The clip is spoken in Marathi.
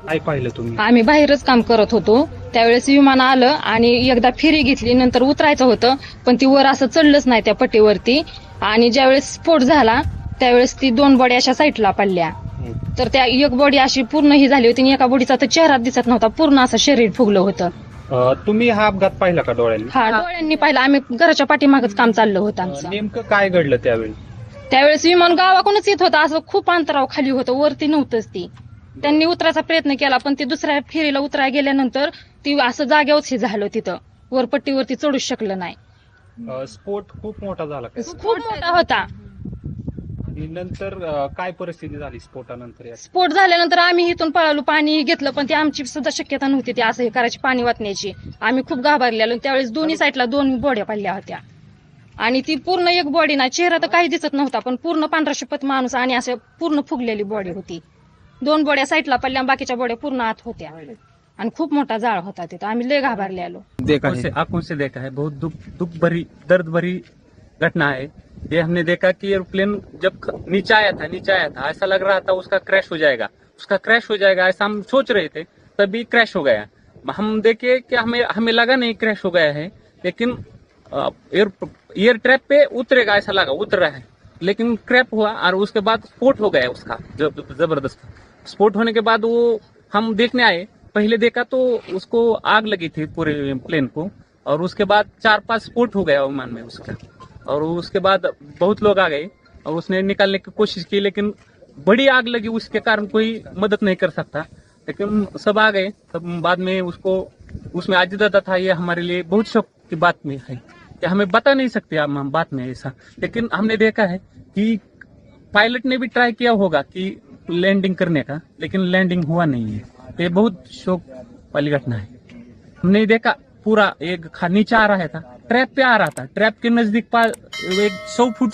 काय पाहिलं तुम्ही? आम्ही बाहेरच काम करत होतो त्यावेळेस विमान आलं आणि एकदा फेरी घेतली, नंतर उतरायचं होतं पण ती वर असं चढलंच नाही त्या पट्टीवरती. आणि ज्यावेळेस स्फोट झाला त्यावेळेस ती 2 बॉडी अशा साईडला पडल्या. तर त्या एक बॉडी अशी पूर्ण ही झाली होती आणि एका बॉडीचा तर चेहरा दिसत नव्हता, पूर्ण असं शरीर फुगलं होतं. तुम्ही हा अपघात पाहिला का डोळ्यांनी? हा, डोळ्यांनी पाहिलं. आम्ही घराच्या पाठीमागच काम चाललं होतं आमचं. नेमकं काय घडलं त्यावेळी? त्यावेळेस विमान गावाकडूनच येत होतं, असं खूप अंतरावर खाली होतं, वरती नव्हतंच ती. त्यांनी उतरायचा प्रयत्न केला पण ती दुसऱ्या फेरीला उतरायला गेल्यानंतर ती असं जागेवरच हे झालं, तिथं वरपट्टीवरती चढूच शकलं नाही. स्फोट खूप मोठा झाला का? खूप मोठा होता. आणि नंतर काय परिस्थिती झाली स्फोटानंतर? स्फोट झाल्यानंतर आम्ही इथून पळालो, पाणी घेतलं पण ती आमची सुद्धा शक्यता नव्हती ती असं हे करायची, पाणी वाचण्याची. आम्ही खूप घाबरलेलो. त्यावेळेस दोन्ही साईडला 2 बॉड्या पडल्या होत्या आणि ती पूर्ण एक बॉडी ना, चेहरा तर काही दिसत नव्हता पण पूर्ण पांढरा शुपत माणूस आणि असं पूर्ण फुगलेली बॉडी होती. 2 बॉड्या साईडला पडल्या, बाकीच्या बॉड्या पूर्ण आत होत्या आणि खूप मोठा जाळ होता तिथं. आम्ही लय घाबरलेलो. आंखों से देखा है, बहुत दुख भरी दर्द भरी घटना है ये। हमने देखा कि एरोप्लेन जब नीचे आया था ऐसा लग रहा था उसका क्रैश हो जाएगा ऐसा हम सोच रहे थे, तभी क्रैश हो गया। हम देखे कि हमें लगा नहीं क्रैश हो गया है, लेकिन एयर ट्रैप पे उतरेगा ऐसा लगा, उतर रहा है लेकिन क्रैप हुआ और उसके बाद स्फोट हो गया उसका जबरदस्त। स्फोट होने के बाद वो हम देखने आए, पहले देखा तो उसको आग लगी थी पूरे प्लेन को, और उसके बाद 4-5 स्फोट हो गया विमान में उसका। और उसके बाद बहुत लोग आ गए और उसने निकालने की कोशिश की, लेकिन बड़ी आग लगी उसके कारण कोई मदद नहीं कर सकता। लेकिन सब आ गए, तब बाद में उसको उसमें आजिदा था। ये हमारे लिए बहुत शौक की बात में है कि हमें बता नहीं सकते हम बात में ऐसा, लेकिन हमने देखा है कि पायलट ने भी ट्राई किया होगा कि लैंडिंग करने का, लेकिन लैंडिंग हुआ नहीं है। ये बहुत शौक वाली घटना है। हमने देखा पूरा एक नीचे आ रहा था, ट्रैप पे आ रहा था, ट्रैप के नजदीक एक 100 फुट